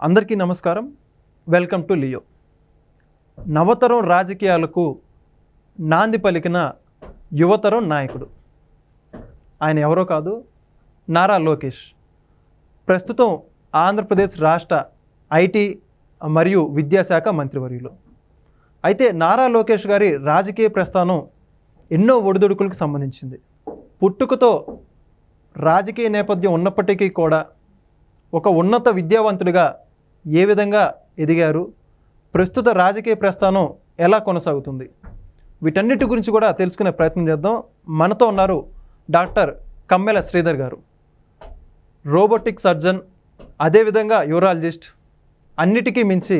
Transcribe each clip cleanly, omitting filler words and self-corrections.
అందరికీ నమస్కారం. Welcome to Leo. నవతరం రాజకీయాలకు నాంది పలికిన యువతరం నాయకుడు ఆయన ఎవరో కాదు, నారా లోకేష్. ప్రస్తుతం ఆంధ్రప్రదేశ్ రాష్ట్ర ఐటీ మరియు విద్యాశాఖ మంత్రివర్యులు. అయితే నారా లోకేష్ గారి రాజకీయ ప్రస్థానం ఎన్నో ఒడిదుడుకులకు సంబంధించింది. పుట్టుకతో రాజకీయ నేపథ్యం ఉన్నప్పటికీ కూడా ఒక ఉన్నత విద్యావంతుడిగా ఏ విధంగా ఎదిగారు, ప్రస్తుత రాజకీయ ప్రస్థానం ఎలా కొనసాగుతుంది, వీటన్నిటి గురించి కూడా తెలుసుకునే ప్రయత్నం చేద్దాం. మనతో ఉన్నారు డాక్టర్ కమ్మెల శ్రీధర్ గారు, రోబోటిక్ సర్జన్, అదేవిధంగా యూరాలజిస్ట్, అన్నిటికీ మించి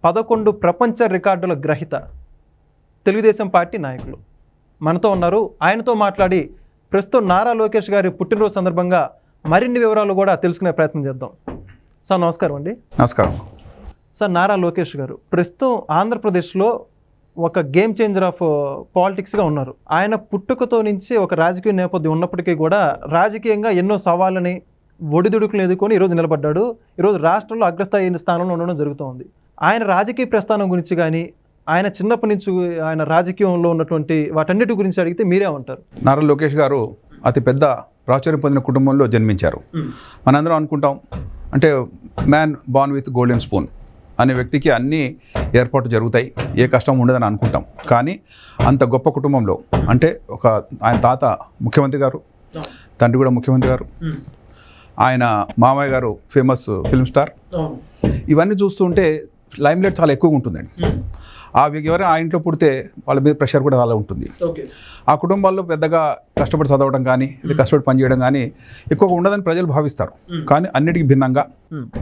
11 ప్రపంచ రికార్డుల గ్రహీత, తెలుగుదేశం పార్టీ నాయకులు మనతో ఉన్నారు. ఆయనతో మాట్లాడి ప్రస్తుతం నారా లోకేష్ గారి పుట్టినరోజు సందర్భంగా మరిన్ని వివరాలు కూడా తెలుసుకునే ప్రయత్నం చేద్దాం. సార్ నమస్కారం అండి. నమస్కారం సార్. నారా లోకేష్ గారు ప్రస్తుతం ఆంధ్రప్రదేశ్లో ఒక గేమ్ చేంజర్ ఆఫ్ పాలిటిక్స్గా ఉన్నారు. ఆయన పుట్టుకతో నుంచి ఒక రాజకీయ నేపథ్యం ఉన్నప్పటికీ కూడా రాజకీయంగా ఎన్నో సవాళ్ళని ఒడిదుడుకులు ఎదుర్కొని ఈరోజు నిలబడ్డాడు. ఈరోజు రాష్ట్రంలో అగ్రస్థాయి స్థానంలో ఉండడం జరుగుతోంది. ఆయన రాజకీయ ప్రస్థానం గురించి కానీ, ఆయన చిన్నప్పటి నుంచి ఆయన రాజకీయంలో ఉన్నటువంటి వాటన్నిటి గురించి అడిగితే మీరే ఉంటారు? నారా లోకేష్ గారు అతి పెద్ద ప్రాచుర్యం పొందిన కుటుంబంలో జన్మించారు. మనందరం అనుకుంటాం అంటే man born with golden spoon అనే వ్యక్తికి అన్ని ఏర్పాట్లు జరుగుతాయి, ఏ కష్టం ఉండదని అనుకుంటాం. కానీ అంత గొప్ప కుటుంబంలో అంటే ఆయన తాత ముఖ్యమంత్రి గారు, తండ్రి కూడా ముఖ్యమంత్రి గారు, ఆయన మామయ్య గారు ఫేమస్ ఫిల్మ్ స్టార్, ఇవన్నీ చూస్తుంటే లైమ్లైట్ చాలా ఎక్కువగా ఉంటుందండి. ఎవరైనా ఆ ఇంట్లో పుడితే వాళ్ళ మీద ప్రెషర్ కూడా చాలా ఉంటుంది. ఆ కుటుంబాల్లో పెద్దగా కష్టపడి చదవడం కానీ, ఇది కష్టపడి పనిచేయడం కానీ ఎక్కువగా ఉండదని ప్రజలు భావిస్తారు. కానీ అన్నిటికీ భిన్నంగా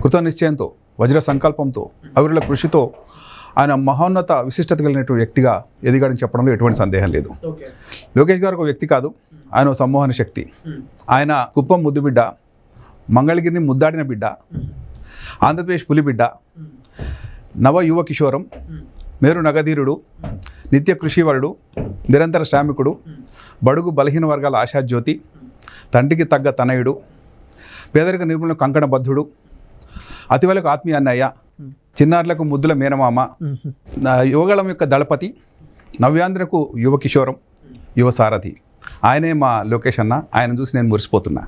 కృత నిశ్చయంతో, వజ్ర సంకల్పంతో, అవిరుల కృషితో ఆయన మహోన్నత విశిష్టత కలిగినటువంటి వ్యక్తిగా ఎదిగాడని చెప్పడంలో ఎటువంటి సందేహం లేదు. లోకేష్ గారు ఒక వ్యక్తి కాదు, ఆయన ఒక సమ్మోహన శక్తి. ఆయన కుప్పం ముద్దు బిడ్డ, మంగళగిరిని ముద్దాడిన బిడ్డ, ఆంధ్రప్రదేశ్ పులి బిడ్డ, నవ యువ కిషోరం, మేరు నగధీరుడు, నిత్య కృషివరుడు, నిరంతర శ్రామికుడు, బడుగు బలహీన వర్గాల ఆశాజ్యోతి, తండ్రికి తగ్గ తనయుడు, పేదరిక నిర్మూలన కంకణబద్ధుడు, అతివలకు ఆత్మీయ అన్నయ్య, చిన్నారులకు ముద్దుల మేనమామ, యువగళం యొక్క దళపతి, నవ్యాంధ్రకు యువ కిషోరం, యువ సారథి. ఆయనే మా లోకేష్ అన్న. ఆయన చూసి నేను మురిసిపోతున్నా.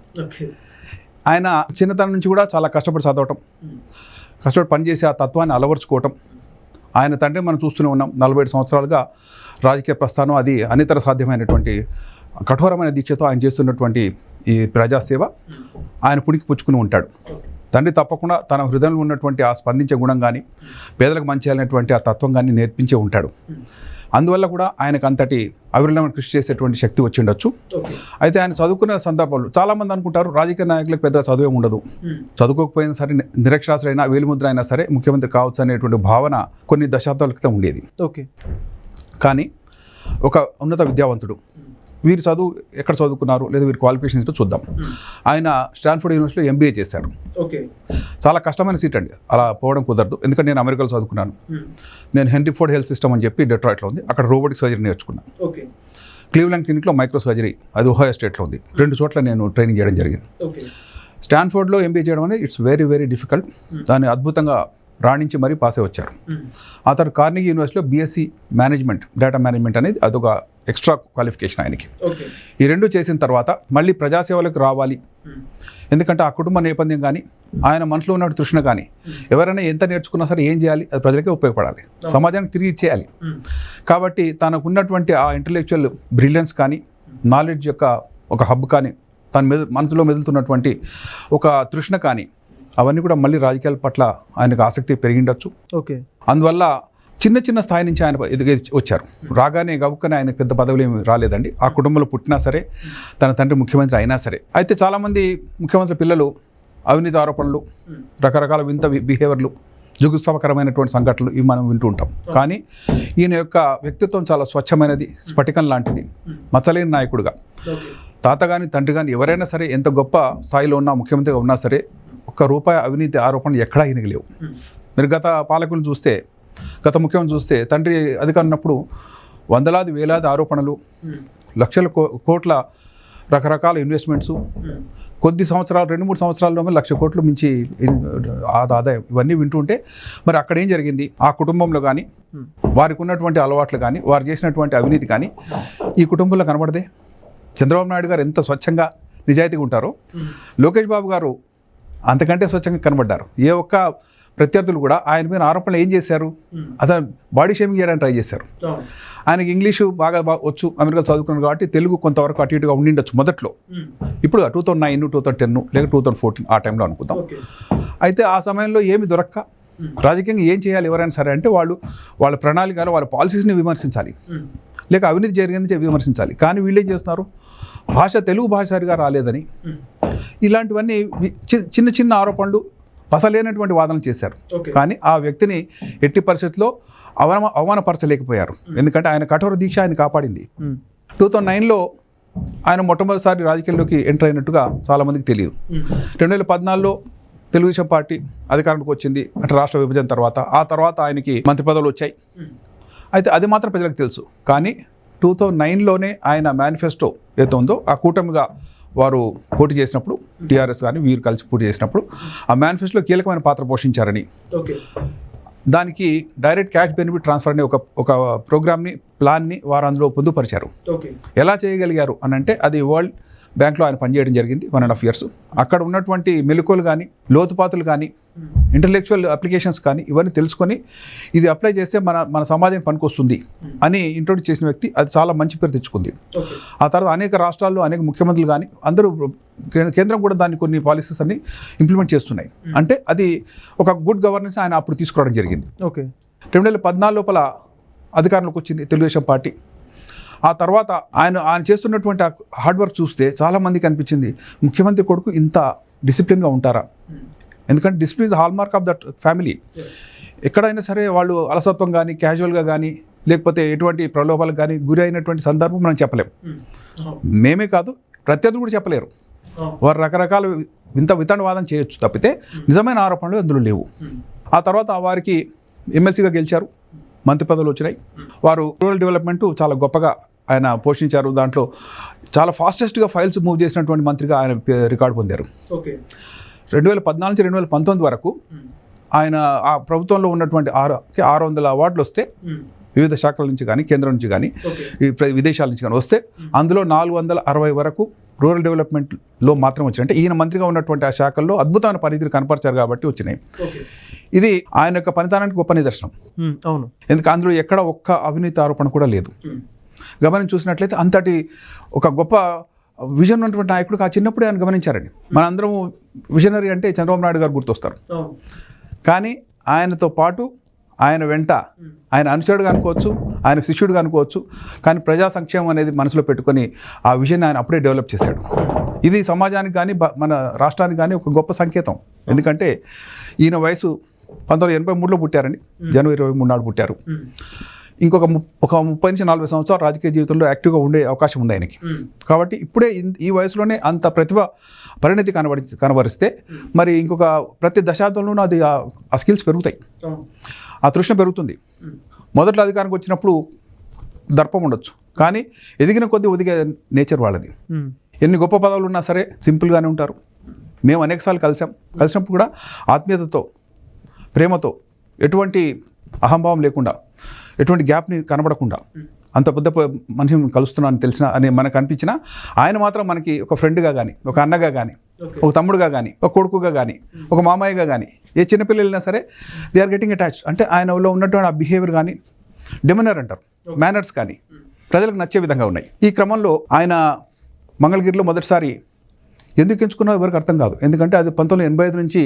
ఆయన చిన్నతనం నుంచి కూడా చాలా కష్టపడి చదవటం, కష్టపడి పనిచేసి ఆ తత్వాన్ని అలవర్చుకోవటం. ఆయన తండ్రి మనం చూస్తూనే ఉన్నాం. 47 సంవత్సరాలుగా రాజకీయ ప్రస్థానం, అది అనితర సాధ్యమైనటువంటి కఠోరమైన దీక్షతో ఆయన చేస్తున్నటువంటి ఈ ప్రజాసేవ ఆయన పుడికి పుచ్చుకుని ఉంటాడు. తండ్రి తప్పకుండా తన హృదయంలో ఉన్నటువంటి ఆ స్పందించే గుణం కానీ, పేదలకు మంచి చేయాలనేటువంటి ఆ తత్వం కానీ నేర్పించే ఉంటాడు. అందువల్ల కూడా ఆయనకు అంతటి అవిరళమైన కృషి చేసేటువంటి శక్తి వచ్చి ఉండొచ్చు. అయితే ఆయన చదువుకునే సందర్భాలు చాలామంది అనుకుంటారు రాజకీయ నాయకులకు పెద్దగా చదువే ఉండదు, చదువుకోకపోయినా సరే, నిరక్షరాస్యులైనా, వేలిముద్ర అయినా సరే ముఖ్యమంత్రి కావచ్చు అనేటువంటి భావన కొన్ని దశాబ్దాల క్రితం ఉండేది. కానీ ఒక ఉన్నత విద్యావంతుడు, వీరు చదువు ఎక్కడ చదువుకున్నారు లేదా వీరి క్వాలిఫికేషన్స్ చూద్దాం. ఆయన స్టాన్ఫోర్డ్ యూనివర్సిటీలో MBA చేశారు. చాలా కష్టమైన సీట్ అండి, అలా పోవడం కుదరదు. ఎందుకంటే నేను అమెరికాలో చదువుకున్నాను. నేను హెన్రీ ఫోర్డ్ హెల్త్ సిస్టమ్ అని చెప్పి డెట్రాయిట్లో ఉంది, అక్కడ రోబోటిక్ సర్జరీ నేర్చుకున్నాను. క్లీవ్లాండ్ క్లినిక్లో మైక్రో సర్జరీ, అది ఓహాయో స్టేట్లో ఉంది. 2 చోట్ల నేను ట్రైనింగ్ చేయడం జరిగింది. స్టాన్ఫోర్డ్లో MBA చేయడం అనేది ఇట్స్ వెరీ వెరీ డిఫికల్ట్. దాన్ని అద్భుతంగా రాణించి మరీ పాస్ అయి వచ్చారు. ఆ తర్వాత కార్నెగీ యూనివర్సిటీలో BSc మేనేజ్మెంట్, డేటా మేనేజ్మెంట్ అనేది అదొక ఎక్స్ట్రా క్వాలిఫికేషన్ ఆయనకి. ఈ 2 చేసిన తర్వాత మళ్ళీ ప్రజాసేవలకు రావాలి. ఎందుకంటే ఆ కుటుంబ నేపథ్యం కానీ, ఆయన మనసులో ఉన్న తృష్ణ కానీ, ఎవరైనా ఎంత నేర్చుకున్నా సరే ఏం చేయాలి, అది ప్రజలకే ఉపయోగపడాలి, సమాజానికి తిరిగి ఇచ్చేయాలి. కాబట్టి తనకు ఉన్నటువంటి ఆ ఇంటలెక్చువల్ బ్రిలియన్స్ కానీ, నాలెడ్జ్ యొక్క ఒక హబ్ కానీ, తన మనసులో మెదులుతున్నటువంటి ఒక తృష్ణ కానీ, అవన్నీ కూడా మళ్ళీ రాజకీయాల పట్ల ఆయనకు ఆసక్తి పెరిగిండొచ్చు. అందువల్ల చిన్న చిన్న స్థాయి నుంచి ఆయన ఎదిగి వచ్చారు. రాగానే గబుక్కనే ఆయన పెద్ద పదవులు ఏమి రాలేదండి. ఆ కుటుంబంలో పుట్టినా సరే, తన తండ్రి ముఖ్యమంత్రి అయినా సరే. అయితే చాలామంది ముఖ్యమంత్రి పిల్లలు అవినీతి ఆరోపణలు, రకరకాల వింత బిహేవియర్లు, జుగుత్సవకరమైనటువంటి సంఘటనలు ఇవి మనం వింటూ ఉంటాం. కానీ ఈయన యొక్క వ్యక్తిత్వం చాలా స్వచ్ఛమైనది, స్ఫటికం లాంటిది, మచ్చలేని నాయకుడుగా. తాత కానీ తండ్రి కానీ ఎవరైనా సరే ఎంత గొప్ప స్థాయిలో ఉన్నా, ముఖ్యమంత్రిగా ఉన్నా సరే, ₹1 అవినీతి ఆరోపణలు ఎక్కడా ఈయనకి లేవు. మీరు గత పాలకులను చూస్తే, గత ముఖ్యమంత్రి చూస్తే, తండ్రి అధికారం ఉన్నప్పుడు వందలాది వేలాది ఆరోపణలు, లక్షల కోట్ల రకరకాల ఇన్వెస్ట్మెంట్స్, కొద్ది సంవత్సరాలు 2-3 సంవత్సరాల్లోనే 1,00,000 కోట్లు మించి ఆదాయం ఇవన్నీ వింటుంటే మరి అక్కడ ఏం జరిగింది? ఆ కుటుంబంలో కానీ వారికి ఉన్నటువంటి అలవాట్లు కానీ వారు చేసినటువంటి అవినీతి కానీ ఈ కుటుంబంలో కనబడదే. చంద్రబాబు నాయుడు గారు ఎంత స్వచ్ఛంగా నిజాయితీగా ఉంటారో లోకేష్ బాబు గారు అంతకంటే స్వచ్ఛంగా కనబడ్డారు. ఏ ఒక్క ప్రత్యర్థులు కూడా ఆయన మీద ఆరోపణలు ఏం చేశారు? అతను బాడీ షేమింగ్ చేయడానికి ట్రై చేశారు. ఆయనకి ఇంగ్లీషు బాగా వచ్చు, అమెరికా చదువుకున్నారు కాబట్టి తెలుగు కొంతవరకు అటు ఇటుగా ఉండిండొచ్చు మొదట్లో. ఇప్పుడు 2009, 2010 లేక 2014 ఆ టైంలో అనుకుందాం. అయితే ఆ సమయంలో ఏమి దొరక్క రాజకీయంగా ఏం చేయాలి ఎవరైనా సరే అంటే వాళ్ళ ప్రణాళికలు వాళ్ళ పాలసీస్ని విమర్శించాలి, లేక అవినీతి జరిగింది విమర్శించాలి. కానీ వీళ్ళు ఏం చేస్తున్నారు? తెలుగు భాష సరిగా రాలేదని ఇలాంటివన్నీ చిన్న చిన్న ఆరోపణలు పసలేనటువంటి వాదనలు చేశారు. కానీ ఆ వ్యక్తిని ఎట్టి పరిస్థితుల్లో అవమానపరచలేకపోయారు. ఎందుకంటే ఆయన కఠోర దీక్ష ఆయన కాపాడింది. 2009లో ఆయన మొట్టమొదటిసారి రాజకీయాల్లోకి ఎంటర్ అయినట్టుగా చాలామందికి తెలియదు. 2014లో తెలుగుదేశం పార్టీ అధికారంలోకి వచ్చింది, అంటే రాష్ట్ర విభజన తర్వాత. ఆ తర్వాత ఆయనకి మంత్రి పదవులు వచ్చాయి. అయితే అది మాత్రం ప్రజలకు తెలుసు. కానీ 2009లోనే ఆయన మేనిఫెస్టో ఏదో ఉందో ఆ కూటమిగా వారు పోటీ చేసినప్పుడు, టీఆర్ఎస్ కానీ వీరు కలిసి పోటీ చేసినప్పుడు ఆ మేనిఫెస్టోలో కీలకమైన పాత్ర పోషించారని, దానికి డైరెక్ట్ క్యాష్ బెనిఫిట్ ట్రాన్స్ఫర్ అనే ఒక ప్రోగ్రామ్ని, ప్లాన్ని వారు అందులో పొందుపరిచారు. ఎలా చేయగలిగారు అని అంటే అది వరల్డ్ బ్యాంక్లో ఆయన పనిచేయడం జరిగింది 1.5 years. అక్కడ ఉన్నటువంటి మెలకువలు కానీ, లోతుపాతులు కానీ, ఇంటలెక్చువల్ అప్లికేషన్స్ కానీ ఇవన్నీ తెలుసుకొని ఇది అప్లై చేస్తే మన సమాజం పనికొస్తుంది అని ఇంట్రొడ్యూస్ చేసిన వ్యక్తి. అది చాలా మంచి పేరు తెచ్చుకుంది. ఆ తర్వాత అనేక రాష్ట్రాల్లో అనేక ముఖ్యమంత్రులు కానీ అందరూ, కేంద్రం కూడా దాన్ని కొన్ని పాలసీస్ అన్ని ఇంప్లిమెంట్ చేస్తున్నాయి. అంటే అది ఒక గుడ్ గవర్నెన్స్ ఆయన అప్పుడు తీసుకురావడం జరిగింది. 2014 లోపల అధికారంలోకి వచ్చింది తెలుగుదేశం పార్టీ. ఆ తర్వాత ఆయన చేస్తున్నటువంటి హార్డ్ వర్క్ చూస్తే చాలామందికి అనిపించింది, ముఖ్యమంత్రి కొడుకు ఇంత డిసిప్లిన్గా ఉంటారా? ఎందుకంటే discipline is hall mark of that family. ఎక్కడైనా సరే వాళ్ళు అలసత్వం కానీ, క్యాజువల్గా కానీ, లేకపోతే ఎటువంటి ప్రలోభాలకు కానీ గురి అయినటువంటి సందర్భం మనం చెప్పలేం. మేమే కాదు, ప్రత్యర్థులు కూడా చెప్పలేరు. వారు రకరకాల వితండవాదం చేయొచ్చు తప్పితే నిజమైన ఆరోపణలు అందులో లేవు. ఆ తర్వాత వారికి ఎమ్మెల్సీగా గెలిచారు, మంత్రి పదవులు వచ్చినాయి. వారు రూరల్ డెవలప్మెంట్ చాలా గొప్పగా ఆయన పోషించారు. దాంట్లో చాలా ఫాస్టెస్ట్గా ఫైల్స్ మూవ్ చేసినటువంటి మంత్రిగా ఆయన రికార్డు పొందారు. 2014 నుంచి 2019 వరకు ఆయన ఆ ప్రభుత్వంలో ఉన్నటువంటి 600 అవార్డులు వస్తే, వివిధ శాఖల నుంచి కానీ, కేంద్రం నుంచి కానీ, విదేశాల నుంచి కానీ వస్తే అందులో 460 వరకు రూరల్ డెవలప్మెంట్లో మాత్రం వచ్చినాయి. అంటే ఈయన మంత్రిగా ఉన్నటువంటి ఆ శాఖల్లో అద్భుతమైన పనితీరు కనపరిచారు కాబట్టి వచ్చినాయి. ఇది ఆయన యొక్క పనితనానికి గొప్ప నిదర్శనం. అవును, ఎందుకంటే అందులో ఎక్కడ ఒక్క అవినీతి ఆరోపణ కూడా లేదు. గమనించి చూసినట్లయితే అంతటి ఒక గొప్ప విజన్ ఉన్నటువంటి నాయకుడు ఆ చిన్నప్పుడే ఆయన గమనించారండి. మనందరం విజనరీ అంటే చంద్రబాబు నాయుడు గారు గుర్తొస్తారు. కానీ ఆయనతో పాటు ఆయన వెంట ఆయన అనుచరుడుగా అనుకోవచ్చు, ఆయన శిష్యుడుగా అనుకోవచ్చు, కానీ ప్రజా సంక్షేమం అనేది మనసులో పెట్టుకొని ఆ విజన్ ఆయన అప్పుడే డెవలప్ చేశాడు. ఇది సమాజానికి కానీ మన రాష్ట్రానికి కానీ ఒక గొప్ప సంకేతం. ఎందుకంటే ఈయన వయసు 1983లో పుట్టారండి, జనవరి 23 నాడు పుట్టారు. ఇంకొక 30 నుంచి 40 సంవత్సరాలు రాజకీయ జీవితంలో యాక్టివ్గా ఉండే అవకాశం ఉంది ఆయనకి. కాబట్టి ఇప్పుడే ఈ వయసులోనే అంత ప్రతిభ పరిణతి కనబరిస్తే మరి ఇంకొక ప్రతి దశాబ్దంలోనూ అది ఆ స్కిల్స్ పెరుగుతాయి, ఆ తృష్ణ పెరుగుతుంది. మొదట్లో అధికారానికి వచ్చినప్పుడు దర్పం ఉండొచ్చు, కానీ ఎదిగిన కొద్దీ ఒదిగే నేచర్ వాళ్ళది. ఎన్ని గొప్ప పదవులు ఉన్నా సరే సింపుల్గానే ఉంటారు. మేము అనేకసార్లు కలిసినప్పుడు కూడా ఆత్మీయతతో, ప్రేమతో, ఎటువంటి అహంభావం లేకుండా, ఎటువంటి గ్యాప్ని కనబడకుండా అంత పెద్ద మనిషిని కలుస్తున్నాను తెలిసిన అని మనకు అనిపించినా ఆయన మాత్రం మనకి ఒక ఫ్రెండ్గా కానీ, ఒక అన్నగా కానీ, ఒక తమ్ముడుగా కానీ, ఒక కొడుకుగా కానీ, ఒక మామయ్యగా కానీ, ఏ చిన్నపిల్లలు వెళ్ళినా సరే దే ఆర్ గెటింగ్ అటాచ్. అంటే ఆయనలో ఉన్నటువంటి ఆ బిహేవియర్ కానీ, డెమినర్ అంటారు, మేనర్స్ కానీ ప్రజలకు నచ్చే విధంగా ఉన్నాయి. ఈ క్రమంలో ఆయన మంగళగిరిలో మొదటిసారి ఎందుకు ఎంచుకున్నా ఎవరికి అర్థం కాదు. ఎందుకంటే అది 1985 నుంచి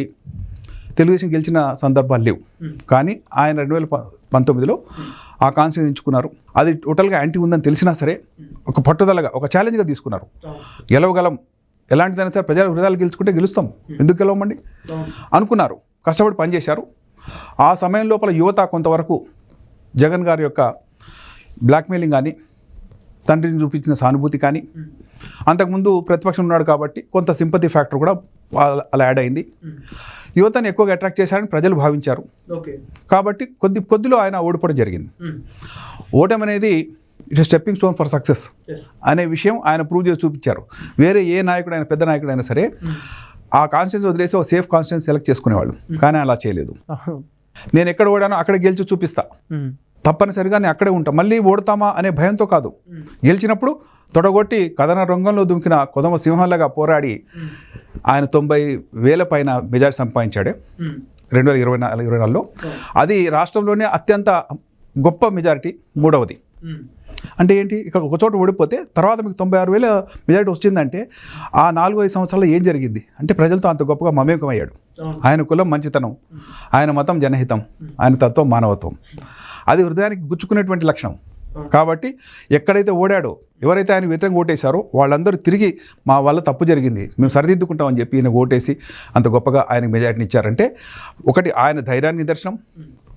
తెలుగుదేశం గెలిచిన సందర్భాలు లేవు. కానీ ఆయన 2019లో ఆ కాన్స్టిట్యూన్సీ ఎంచుకున్నారు. అది టోటల్గా యాంటీ ఉందని తెలిసినా సరే ఒక పట్టుదలగా, ఒక ఛాలెంజ్గా తీసుకున్నారు. గెలవగలం, ఎలాంటిదైనా సరే ప్రజల హృదయాలు గెలుచుకుంటే గెలుస్తాం, ఎందుకు గెలవమండి అనుకున్నారు. కష్టపడి పనిచేశారు. ఆ సమయం లోపల యువత కొంతవరకు జగన్ గారి యొక్క బ్లాక్మెయిలింగ్ కానీ, తండ్రిని చూపించిన సానుభూతి కానీ, అంతకుముందు ప్రతిపక్షం ఉన్నాడు కాబట్టి కొంత సింపతి ఫ్యాక్టర్ కూడా అలా యాడ్ అయింది. యువతని ఎక్కువగా అట్రాక్ట్ చేశారని ప్రజలు భావించారు. కాబట్టి కొద్దిలో ఆయన ఓడిపోవడం జరిగింది. ఓటమి అనేది it is stepping stone for success అనే విషయం ఆయన ప్రూవ్ చేసి చూపించారు. వేరే ఏ నాయకుడైనా, పెద్ద నాయకుడైనా సరే ఆ కాన్స్టిట్యూన్సీ వదిలేసి ఒక సేఫ్ కాన్స్టిట్యూన్సీ సెలెక్ట్ చేసుకునేవాళ్ళు, కానీ అలా చేయలేదు. నేను ఎక్కడ ఓడానో అక్కడ గెలిచి చూపిస్తా, తప్పనిసరిగా నేను అక్కడే ఉంటా, మళ్ళీ ఓడతామా అనే భయంతో కాదు, గెలిచినప్పుడు తొడగొట్టి కథన రంగంలో దుమికిన కొదమ సింహంలాగా పోరాడి ఆయన 90,000 పైన మెజారిటీ సంపాదించాడే 2024లో. అది రాష్ట్రంలోనే అత్యంత గొప్ప మెజారిటీ, 3వది. అంటే ఏంటి, ఇక్కడ ఒక చోట ఓడిపోతే తర్వాత మీకు 96,000 మెజారిటీ వచ్చిందంటే ఆ 4-5 సంవత్సరాల్లో ఏం జరిగింది అంటే ప్రజలతో అంత గొప్పగా మమేకమయ్యాడు. ఆయన కులం మంచితనం, ఆయన మతం జనహితం, ఆయన తత్వం మానవత్వం, అది హృదయానికి గుచ్చుకునేటువంటి లక్షణం. కాబట్టి ఎక్కడైతే ఓడాడో, ఎవరైతే ఆయన వ్యతిరేకంగా ఓటేశారో వాళ్ళందరూ తిరిగి మా వల్ల తప్పు జరిగింది, మేము సరిదిద్దుకుంటామని చెప్పి ఈయన ఓటేసి అంత గొప్పగా ఆయనకు మెజారిటీని ఇచ్చారంటే ఒకటి ఆయన ధైర్యాన్ని నిదర్శనం,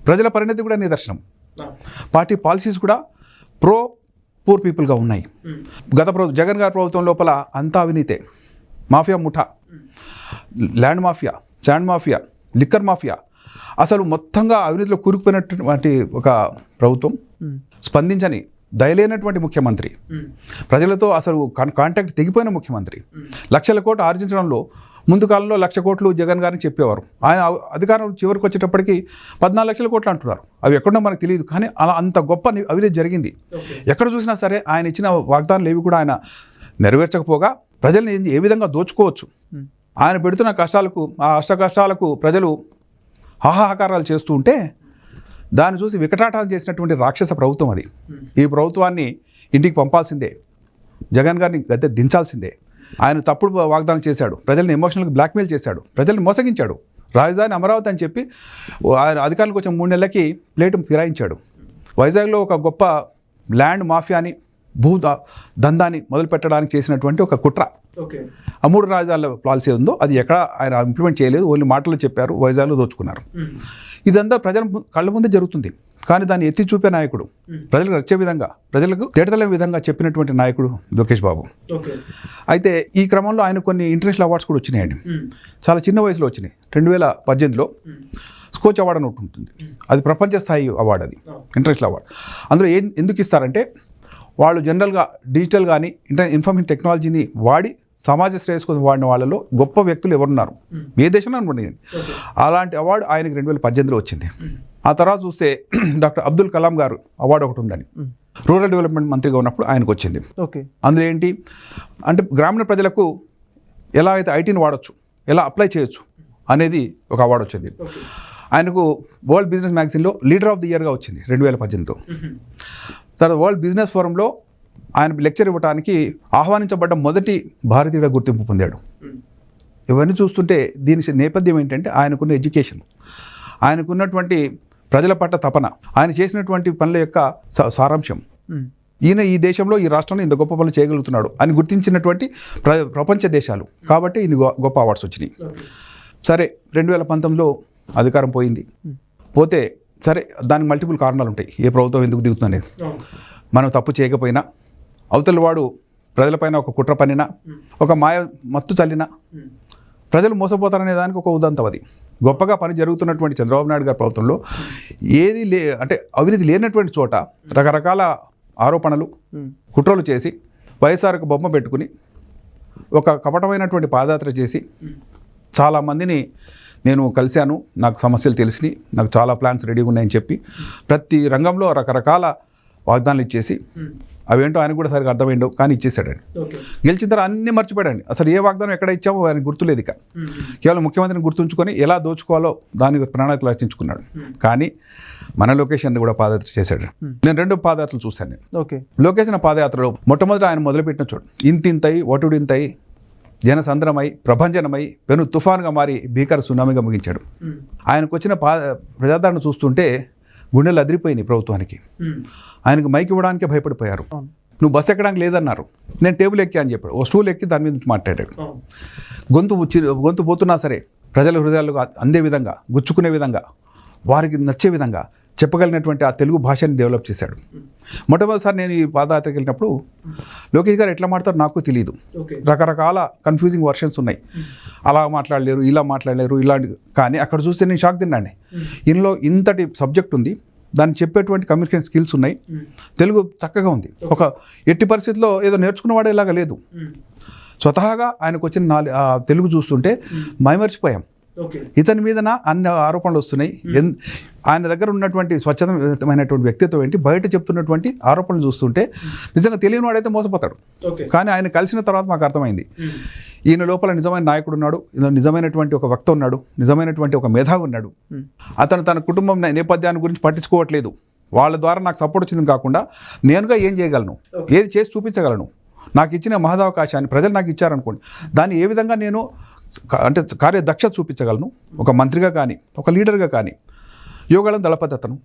ప్రజల పరిణతి కూడా నిదర్శనం. పార్టీ పాలసీస్ కూడా ప్రో పూర్ పీపుల్గా ఉన్నాయి. గత జగన్ గారి ప్రభుత్వం లోపల అంతా అవినీతే, మాఫియా ముఠా, land mafia, sand mafia, liquor mafia, అసలు మొత్తంగా అవినీతిలో కూరుకుపోయినటువంటి ఒక ప్రభుత్వం, స్పందించని దయలేనటువంటి ముఖ్యమంత్రి, ప్రజలతో అసలు కాంటాక్ట్ తెగిపోయిన ముఖ్యమంత్రి, లక్షల కోట్లు ఆర్జించడంలో ముందు కాలంలో 1,00,000 కోట్లు జగన్ గారిని చెప్పేవారు. ఆయన అధికారం చివరికి వచ్చేటప్పటికి 14 లక్షల కోట్లు అంటున్నారు. అవి ఎక్కడో మనకు తెలియదు, కానీ అలా అంత గొప్ప అవినీతి జరిగింది. ఎక్కడ చూసినా సరే ఆయన ఇచ్చిన వాగ్దానాలు ఏవి కూడా ఆయన నెరవేర్చకపోగా ప్రజల్ని ఏ విధంగా దోచుకోవచ్చు, ఆయన పెడుతున్న కష్టాలకు, ఆ అష్ట కష్టాలకు ప్రజలు హాహాకారాలు చేస్తూ ఉంటే దాన్ని చూసి వికటాటాలు చేసినటువంటి రాక్షస ప్రభుత్వం అది. ఈ ప్రభుత్వాన్ని ఇంటికి పంపాల్సిందే, జగన్ గారిని గద్దె దించాల్సిందే. ఆయన తప్పుడు వాగ్దానం చేశాడు, ప్రజల్ని ఎమోషనల్గా బ్లాక్మెయిల్ చేశాడు, ప్రజల్ని మోసగించాడు. రాజధాని అమరావతి అని చెప్పి ఆయన అధికారులకు వచ్చిన 3 నెలలకి ప్లేటు ఫిరాయించాడు. వైజాగ్లో ఒక గొప్ప ల్యాండ్ మాఫియాని, భూ దందాన్ని మొదలుపెట్టడానికి చేసినటువంటి ఒక కుట్ర. ఆ 3 రాజధానుల పాలసీ ఉందో అది ఎక్కడ ఆయన ఇంప్లిమెంట్ చేయలేదు, ఓన్లీ మాటలు చెప్పారు, వైజాగ్లో దోచుకున్నారు. ఇదంతా ప్రజల కళ్ళ ముందే జరుగుతుంది, కానీ దాన్ని ఎత్తి చూపే నాయకుడు, ప్రజలకు నచ్చే విధంగా, ప్రజలకు తేటతెల్లని విధంగా చెప్పినటువంటి నాయకుడు లోకేష్ బాబు. అయితే ఈ క్రమంలో ఆయన కొన్ని ఇంటర్నేషనల్ అవార్డ్స్ కూడా వచ్చినాయండి, చాలా చిన్న వయసులో వచ్చినాయి. 2018లో స్కోచ్ అవార్డు అని ఒకటి ఉంటుంది, అది ప్రపంచ స్థాయి అవార్డు, అది ఇంటర్నేషనల్ అవార్డు. అందులో ఎందుకు ఇస్తారంటే వాళ్ళు జనరల్గా డిజిటల్ కానీ ఇన్ఫర్మేషన్ టెక్నాలజీని వాడి సమాజ శ్రేయస్ కోసం వాడిన వాళ్ళలో గొప్ప వ్యక్తులు ఎవరున్నారు, ఏ దేశంలో అనుకోండి. అలాంటి అవార్డు ఆయనకి 2018లో వచ్చింది. ఆ తర్వాత చూస్తే డాక్టర్ అబ్దుల్ కలాం గారు అవార్డు ఒకటి ఉందని, రూరల్ డెవలప్మెంట్ మంత్రిగా ఉన్నప్పుడు ఆయనకు వచ్చింది. అందులో ఏంటి అంటే గ్రామీణ ప్రజలకు ఎలా అయితే ఐటీని వాడచ్చు, ఎలా అప్లై చేయొచ్చు అనేది ఒక అవార్డు వచ్చింది. ఆయనకు వరల్డ్ బిజినెస్ మ్యాగజైన్లో లీడర్ ఆఫ్ ది ఇయర్గా వచ్చింది 2018లో. తర్వాత వరల్డ్ బిజినెస్ ఫోరంలో ఆయన లెక్చర్ ఇవ్వడానికి ఆహ్వానించబడ్డ మొదటి భారతీయుడ గుర్తింపు పొందాడు. ఇవన్నీ చూస్తుంటే దీని నేపథ్యం ఏంటంటే ఆయనకున్న ఎడ్యుకేషన్, ఆయనకున్నటువంటి ప్రజల పట్ల తపన, ఆయన చేసినటువంటి పనుల యొక్క సారాంశం. ఈయన ఈ దేశంలో, ఈ రాష్ట్రంలో ఇంత గొప్ప పనులు చేయగలుగుతున్నాడు అని గుర్తించినటువంటి ప్రపంచ దేశాలు. కాబట్టి ఈయన గొప్ప అవార్డ్స్ వచ్చినాయి. సరే 2019లో అధికారం పోయింది. పోతే సరే దానికి మల్టిపుల్ కారణాలు ఉంటాయి, ఏ ప్రభుత్వం ఎందుకు దిగుతుంది అనేది. మనం తప్పు చేయకపోయినా, అవతల వాడు ప్రజలపైన ఒక కుట్ర పన్నినా, ఒక మాయ మత్తు చల్లినా ప్రజలు మోసపోతారనే దానికి ఒక ఉదంతం అది. గొప్పగా పని జరుగుతున్నటువంటి చంద్రబాబు నాయుడు గారి ప్రభుత్వంలో ఏది అంటే అవినీతి లేనటువంటి చోట రకరకాల ఆరోపణలు, కుట్రలు చేసి వైఎస్ఆర్కు బొమ్మ పెట్టుకుని ఒక కపటమైనటువంటి పాదయాత్ర చేసి చాలామందిని నేను కలిశాను, నాకు సమస్యలు తెలిసినాయి, నాకు చాలా ప్లాన్స్ రెడీగా ఉన్నాయని చెప్పి ప్రతి రంగంలో రకరకాల వాగ్దానాలు ఇచ్చేసి అవేంటో ఆయన కూడా సరిగ్గా అర్థమైండో కానీ ఇచ్చేసాడండి. గెలిచిన తర్వాత అన్నీ మర్చిపోయాడండి. అసలు ఏ వాగ్దానం ఎక్కడ ఇచ్చామో ఆయనకు గుర్తులేదు. ఇక కేవలం ముఖ్యమంత్రిని గుర్తుంచుకొని ఎలా దోచుకోవాలో దానికి ప్రణాళికలు రచించుకున్నాడు. కానీ మన లొకేషన్ కూడా పాదయాత్ర చేశాడు. నేను 2 పాదయాత్రలు చూశాను. నేను లొకేషన్ పాదయాత్రలో మొట్టమొదటి ఆయన మొదలుపెట్టిన చోటు ఇంతింతై ఒటుడింతై జనసంద్రమై ప్రభంజనమై పెను తుఫాన్గా మారి భీకర సునామీగా ముగించాడు. ఆయనకు వచ్చిన ప్రజాదరణ చూస్తుంటే గుండెలు అదిరిపోయినాయి ప్రభుత్వానికి. ఆయనకు మైక్ ఇవ్వడానికే భయపడిపోయారు. నువ్వు బస్సు ఎక్కడానికి లేదన్నారు, నేను టేబుల్ ఎక్కి అని చెప్పాడు. ఓ స్టూల్ ఎక్కి దాని మీద మాట్లాడాడు. గొంతు పోతున్నా సరే ప్రజల హృదయాలు అందే విధంగా, గుచ్చుకునే విధంగా, వారికి నచ్చే విధంగా చెప్పగలిగినటువంటి ఆ తెలుగు భాషని డెవలప్ చేశాడు. మొట్టమొదటిసారి నేను ఈ పాదయాత్రకి వెళ్ళినప్పుడు లోకేష్ గారు ఎట్లా మాట్లాడతారో నాకు తెలియదు. రకరకాల కన్ఫ్యూజింగ్ వర్షన్స్ ఉన్నాయి. అలా మాట్లాడలేరు, ఇలా మాట్లాడలేరు, ఇలాంటి. కానీ అక్కడ చూస్తే నేను షాక్ తిన్నాండి. ఇందులో ఇంతటి సబ్జెక్ట్ ఉంది, దాన్ని చెప్పేటువంటి కమ్యూనికేషన్ స్కిల్స్ ఉన్నాయి, తెలుగు చక్కగా ఉంది. ఒక ఎట్టి పరిస్థితుల్లో ఏదో నేర్చుకున్నవాడేలాగా లేదు. స్వతహాగా ఆయనకు వచ్చిన తెలుగు చూస్తుంటే మైమర్చిపోయాం. ఇతని మీద అన్ని ఆరోపణలు వస్తున్నాయి. ఆయన దగ్గర ఉన్నటువంటి స్వచ్ఛతమైనటువంటి వ్యక్తిత్వం ఏంటి, బయట చెప్తున్నటువంటి ఆరోపణలు చూస్తుంటే నిజంగా తెలియని వాడైతే మోసపోతాడు. కానీ ఆయన కలిసిన తర్వాత మాకు అర్థమైంది, ఈయన లోపల నిజమైన నాయకుడు ఉన్నాడు, నిజమైనటువంటి ఒక వక్త ఉన్నాడు, నిజమైనటువంటి ఒక మేధావి ఉన్నాడు. అతను తన కుటుంబం నేపథ్యాన్ని గురించి పట్టించుకోవట్లేదు. వాళ్ళ ద్వారా నాకు సపోర్ట్ వచ్చింది కాకుండా నేనుగా ఏం చేయగలను, ఏది చేసి చూపించగలను, నాకు ఇచ్చిన మహదవకాశాన్ని ప్రజలు నాకు ఇచ్చారనుకోండి, దాన్ని ఏ విధంగా నేను అంటే కార్యదక్షత చూపించగలను. ఒక మంత్రిగా కానీ, ఒక లీడర్గా కానీ. యోగాళం దళపతి అతను,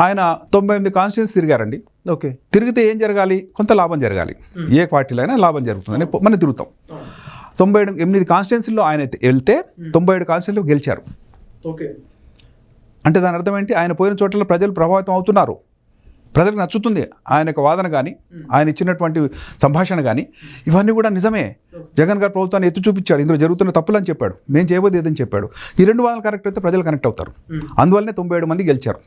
ఆయన 98 కాన్స్టిట్యూన్స్ తిరిగారండి. ఓకే, తిరిగితే ఏం జరగాలి, కొంత లాభం జరగాలి. ఏ పార్టీలో అయినా లాభం జరుగుతుందని మనం తిరుగుతాం. 98 కాన్స్టిట్యూన్సీల్లో ఆయన వెళ్తే 97 కాన్స్టిట్యూన్సీలో గెలిచారు. ఓకే, అంటే దాని అర్థం ఏంటి, ఆయన పోయిన చోట్ల ప్రజలు ప్రభావితం అవుతున్నారు, ప్రజలకు నచ్చుతుంది ఆయన యొక్క వాదన కానీ, ఆయన ఇచ్చినటువంటి సంభాషణ కానీ, ఇవన్నీ కూడా నిజమే. జగన్ గారు ప్రభుత్వాన్ని ఎత్తి చూపించాడు, ఇందులో జరుగుతున్న తప్పులు అని చెప్పాడు, మేము చేయబోదు ఏదని చెప్పాడు. ఈ 2 వాదనలు కరెక్ట్ అయితే ప్రజలు కనెక్ట్ అవుతారు. అందువల్లనే 97 మంది గెలిచారు.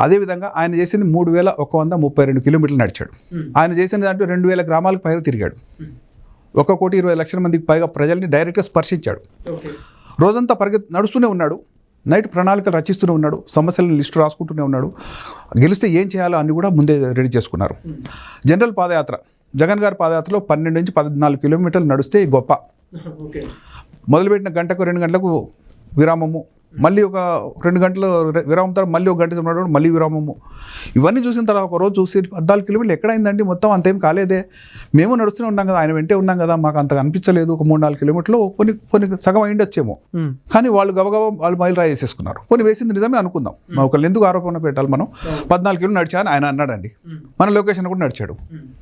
అదేవిధంగా ఆయన చేసింది 3132 కిలోమీటర్లు నడిచాడు. ఆయన చేసిన దాంట్లో 2000 గ్రామాలకు పైగా తిరిగాడు. 1,20,00,000 మందికి పైగా ప్రజల్ని డైరెక్ట్గా స్పర్శించాడు. రోజంతా నడుస్తూనే ఉన్నాడు, నైట్ ప్రణాళికలు రచిస్తూనే ఉన్నాడు, సమస్యలను లిస్టు రాసుకుంటూనే ఉన్నాడు. గెలిస్తే ఏం చేయాలో అన్ని కూడా ముందే రెడీ చేసుకున్నారు. జనరల్ పాదయాత్ర, జగన్ గారి పాదయాత్రలో 12 నుంచి 14 కిలోమీటర్లు నడిస్తే గొప్ప. మొదలుపెట్టిన గంటకు 2 గంటలకు విరామము, మళ్ళీ ఒక 2 గంటలు విరామం తర్వాత మళ్ళీ 1 గంట నడవడం, మళ్ళీ విరామము. ఇవన్నీ చూసిన తర్వాత ఒక రోజు చూసి 14 కిలోమీటర్లు ఎక్కడైందండి, మొత్తం అంతేం కాలేదే, మేము నడుస్తూనే ఉన్నాం కదా, ఆయన వెంటే ఉన్నాం కదా, మాకు అంతగా అనిపించలేదు. ఒక 3-4 కిలోమీటర్లు కొన్ని సగం అయిండి వచ్చేమో. కానీ వాళ్ళు గబగబా వాళ్ళు మైలు రాయి వేసేసుకున్నారు. కొన్ని వేసింది నిజమే అనుకుందాం, ఒకళ్ళు ఎందుకు ఆరోపణ పెట్టాలి. మనం 14 కిలోమీటర్లు నడిచాను ఆయన అన్నాడండి. మన లొకేషన్ కూడా నడిచాడు.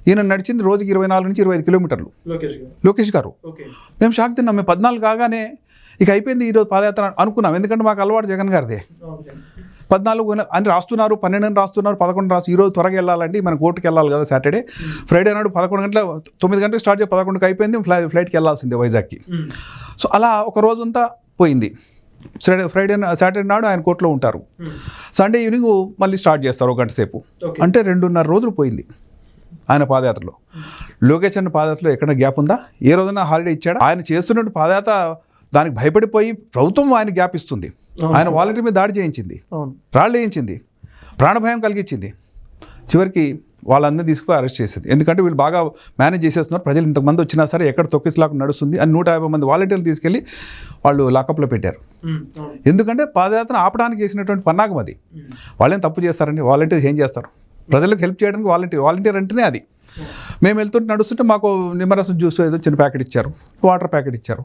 ఈయన నడిచింది రోజుకి 24 నుంచి 25 కిలోమీటర్లు లోకేష్ గారు. మేము షాక్ తిన్నాం. మేము 14 కాగానే ఇక అయిపోయింది ఈరోజు పాదయాత్ర అనుకున్నాం, ఎందుకంటే మాకు అలవాటు జగన్ గారిదే. 14 అని రాస్తున్నారు, 12 అని రాస్తున్నారు, 11 రాసు. ఈరోజు త్వరగా వెళ్ళాలండి, మన కోర్టుకి వెళ్ళాలి కదా, సాటర్డే ఫ్రైడే నాడు 11 గంటల 9 గంటలకు స్టార్ట్ చేసి 11కి అయిపోయింది, ఫ్లైట్కి వెళ్ళాల్సిందే వైజాగ్కి. సో అలా ఒక రోజంతా పోయింది. సాటర్డే నాడు ఆయన కోర్టులో ఉంటారు, సండే ఈవినింగ్ మళ్ళీ స్టార్ట్ చేస్తారు 1 గంట సేపు. అంటే 2.5 రోజులు పోయింది ఆయన పాదయాత్రలో. లోకేష్ అన్న పాదయాత్రలో ఎక్కడ గ్యాప్ ఉందా, ఏ రోజున హాలిడే ఇచ్చాడా? ఆయన చేస్తున్నట్టు పాదయాత్ర దానికి భయపడిపోయి ప్రభుత్వం ఆయన గ్యాప్ ఇస్తుంది. ఆయన వాలంటీర్ మీద దాడి చేయించింది, రాళ్ళు వేయించింది, ప్రాణభయం కలిగించింది. చివరికి వాళ్ళందరినీ తీసుకుపోయి అరెస్ట్ చేసేది. ఎందుకంటే వీళ్ళు బాగా మేనేజ్ చేసేస్తున్నారు, ప్రజలు ఇంతమంది వచ్చినా సరే ఎక్కడ తొక్కిసలాగా నడుస్తుంది అని 150 మంది వాలంటీర్లు తీసుకెళ్ళి వాళ్ళు లాకప్లో పెట్టారు. ఎందుకంటే పాదయాత్ర ఆపడానికి చేసినటువంటి పన్నాగం అది. వాళ్ళేం తప్పు చేస్తారండి, వాలంటీర్స్ ఏం చేస్తారు, ప్రజలకు హెల్ప్ చేయడానికి వాలంటీర్ అంటేనే అది. మేము వెళ్తుంటే నడుస్తుంటే మాకు నిమ్మరసం జ్యూస్ ఏదో చిన్న ప్యాకెట్ ఇచ్చారు, వాటర్ ప్యాకెట్ ఇచ్చారు.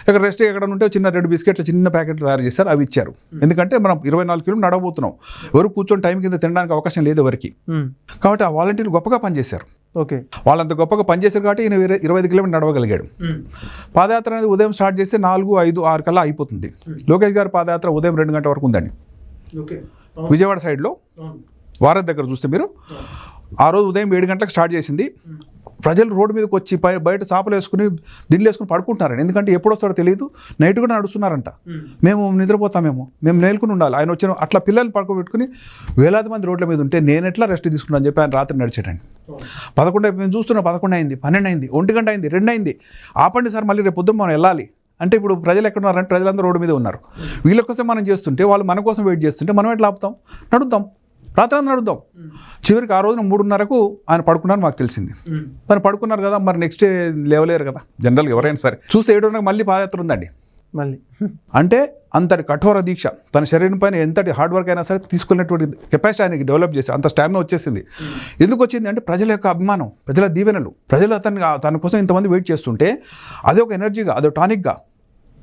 ఇక్కడ రెస్ట్ ఎక్కడ ఉంటే చిన్న 2 బిస్కెట్లు చిన్న ప్యాకెట్లు తయారు చేశారు, అవి ఇచ్చారు. ఎందుకంటే మనం 24 కిలోమీటర్లు నడవబోతున్నాం, ఎవరు కూర్చొని టైం కింద తినడానికి అవకాశం లేదు ఎవరికి. కాబట్టి ఆ వాలంటీర్లు గొప్పగా పనిచేశారు. ఓకే, వాళ్ళంత గొప్పగా పనిచేశారు కాబట్టి ఈయన 25 కిలోమీటర్లు నడవగలిగాడు. పాదయాత్ర అనేది ఉదయం స్టార్ట్ చేస్తే 4, 5, 6 కల్లా అయిపోతుంది. లోకేష్ గారి పాదయాత్ర ఉదయం 2 గంటల వరకు ఉందండి. విజయవాడ సైడ్లో వారధి దగ్గర చూస్తే మీరు, ఆ రోజు ఉదయం 7 గంటలకు స్టార్ట్ చేసింది. ప్రజలు రోడ్డు మీదకి వచ్చి బయట చాపలు వేసుకుని దిండ్లు వేసుకుని పడుకుంటున్నారండి. ఎందుకంటే ఎప్పుడు వస్తాడో తెలియదు, నైట్ కూడా నడుస్తున్నారంట. మేము నిద్రపోతామేమో, మేము మేల్కొని ఉండాలి. ఆయన వచ్చిన అట్లా పిల్లల్ని పడుకోబెట్టుకుని వేలాది మంది రోడ్ల మీద ఉంటే నేను ఎట్లా రెస్ట్ తీసుకున్నాను చెప్పి ఆయన రాత్రి నడిచాడండి. 11 మేము చూస్తున్నాం, 11 అయింది, 12 అయింది, 1 గంట అయింది, 2 అయింది. ఆపండి సార్, మళ్ళీ రేపు పొద్దున్న మనం వెళ్ళాలి అంటే ఇప్పుడు ప్రజలు ఎక్కడ ఉన్నారంటే ప్రజలందరూ రోడ్డు మీద ఉన్నారు. వీళ్ళ కోసం మనం చేస్తుంటే వాళ్ళు మన కోసం వెయిట్ చేస్తుంటే మనం ఎట్లా ఆపుతాం, నడుద్దాం, రాత్రి నడుద్దాం. చివరికి ఆ రోజున 3:30కు ఆయన పడుకున్నారు మాకు తెలిసింది. మరి పడుకున్నారు కదా, మరి నెక్స్ట్ డే లేవలేరు కదా జనరల్గా ఎవరైనా సరే. చూసి 7:30 మళ్ళీ పాదయాత్ర ఉందండి మళ్ళీ. అంటే అంతటి కఠోర దీక్ష, తన శరీరం పైన ఎంతటి హార్డ్ వర్క్ అయినా సరే తీసుకున్నటువంటి కెపాసిటీ ఆయనకి డెవలప్ చేసి అంత స్టామినా వచ్చేసింది. ఎందుకు వచ్చింది అంటే ప్రజల యొక్క అభిమానం, ప్రజల దీవెనలు. ప్రజలు తన కోసం ఇంతమంది వెయిట్ చేస్తుంటే అదే ఒక ఎనర్జీగా, అదే టానిక్గా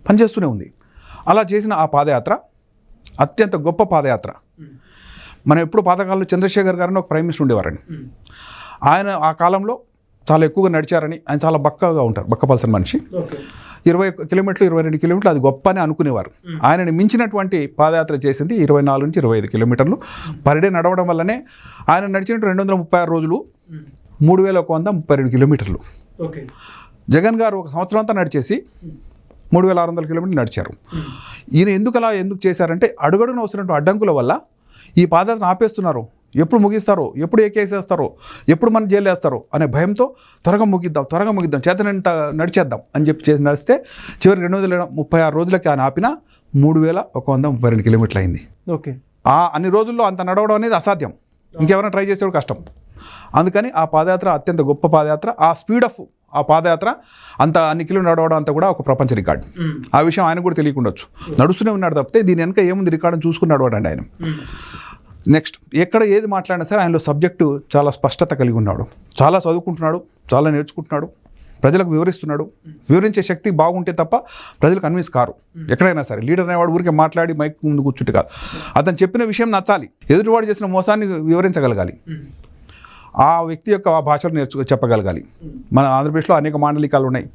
పనిచేస్తూనే ఉంది. అలా చేసిన ఆ పాదయాత్ర అత్యంత గొప్ప పాదయాత్ర. మనం ఎప్పుడు పాతకాలంలో చంద్రశేఖర్ గారని ఒక ప్రైమ్ మినిస్టర్ ఉండేవారండి. ఆయన ఆ కాలంలో చాలా ఎక్కువగా నడిచారని, ఆయన చాలా బక్కగా ఉంటారు, బక్కపల్సిన మనిషి. 20 కిలోమీటర్లు 22 కిలోమీటర్లు అది గొప్ప అని అనుకునేవారు. ఆయనని మించినటువంటి పాదయాత్ర చేసింది 24 నుంచి 25 కిలోమీటర్లు పర్ డే నడవడం వల్లనే ఆయన నడిచినట్టు 236 రోజులు 3132 కిలోమీటర్లు. జగన్ గారు 1 సంవత్సరం అంతా నడిచేసి 3600 కిలోమీటర్లు నడిచారు. ఈయన ఎందుకు చేశారంటే అడుగడుగున వస్తున్నటువంటి అడ్డంకుల వల్ల ఈ పాదయాత్ర ఆపేస్తున్నారు, ఎప్పుడు ముగిస్తారో, ఎప్పుడు ఏ కేసు వేస్తారో, ఎప్పుడు మనం జైలు వేస్తారో అనే భయంతో త్వరగా ముగిద్దాం చేతనంత నడిచేద్దాం అని చెప్పి చేసి నడిస్తే చివరికి 236 రోజులకి ఆయన ఆపిన 3132 కిలోమీటర్లు అయింది. ఓకే. అన్ని రోజుల్లో అంత నడవడం అనేది అసాధ్యం, ఇంకెవరైనా ట్రై చేసేవాడు కష్టం. అందుకని ఆ పాదయాత్ర అత్యంత గొప్ప పాదయాత్ర. ఆ స్పీడ్ ఆఫ్ ఆ పాదయాత్ర అన్ని కిలోమీటర్లు నడవడం అంతా కూడా ఒక ప్రపంచ రికార్డు. ఆ విషయం ఆయన కూడా తెలియకుండొచ్చు, నడుస్తూనే ఉన్నాడు తప్పితే దీని వెనక ఏముంది రికార్డుని చూసుకుని నడవడండి ఆయన. నెక్స్ట్, ఎక్కడ ఏది మాట్లాడినా సరే ఆయనలో సబ్జెక్టు చాలా స్పష్టత కలిగి ఉన్నాడు, చాలా చదువుకుంటున్నాడు, చాలా నేర్చుకుంటున్నాడు, ప్రజలకు వివరిస్తున్నాడు. వివరించే శక్తి బాగుంటే తప్ప ప్రజలు కన్విన్స్ కారు. ఎక్కడైనా సరే లీడర్ అనేవాడు ఊరికే మాట్లాడి మైక్ ముందు కూర్చుంటే కాదు, అతను చెప్పిన విషయం నచ్చాలి, ఎదుటివాడు చేసిన మోసాన్ని వివరించగలగాలి, ఆ వ్యక్తి యొక్క ఆ భాషను చెప్పగలగాలి. మన ఆంధ్రప్రదేశ్లో అనేక మాండలికాలు ఉన్నాయి,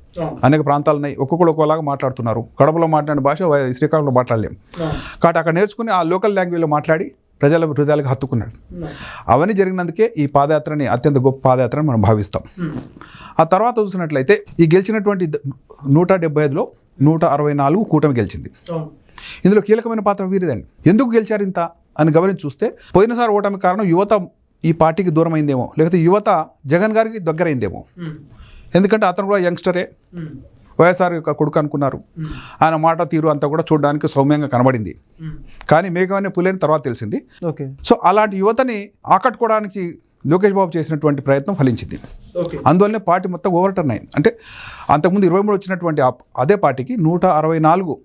అనేక ప్రాంతాలు ఉన్నాయి, ఒక్కొక్కరు ఒక్కోలాగా మాట్లాడుతున్నారు. కడపలో మాట్లాడిన భాష శ్రీకాకుళంలో మాట్లాడలేం కాబట్టి అక్కడ నేర్చుకుని ఆ లోకల్ లాంగ్వేజ్లో మాట్లాడి ప్రజల హృదయాలకు హత్తుకున్నాడు. అవన్నీ జరిగినందుకే ఈ పాదయాత్రని అత్యంత గొప్ప పాదయాత్రని మనం భావిస్తాం. ఆ తర్వాత చూసినట్లయితే ఈ గెలిచినటువంటి 175లో 164 కూటమి గెలిచింది. ఇందులో కీలకమైన పాత్ర వీరిదండి. ఎందుకు గెలిచారు ఇంత అని గమనించి చూస్తే, పోయినసారి ఓటమి కారణం యువత ఈ పార్టీకి దూరం అయిందేమో, లేకపోతే యువత జగన్ గారికి దగ్గరైందేమో. ఎందుకంటే అతను కూడా యంగ్స్టరే, వైఎస్ఆర్ యొక్క కొడుకు అనుకున్నారు. ఆయన మాట తీరు అంతా కూడా చూడడానికి సౌమ్యంగా కనబడింది. కానీ మేఘవనే పులేని తర్వాత తెలిసింది. ఓకే. సో అలాంటి యువతని ఆకట్టుకోవడానికి లోకేష్ బాబు చేసినటువంటి ప్రయత్నం ఫలించింది. అందువల్లనే పార్టీ మొత్తం ఓవర్టర్న్ అయింది. అంటే అంతకుముందు 23 వచ్చినటువంటి అదే పార్టీకి 164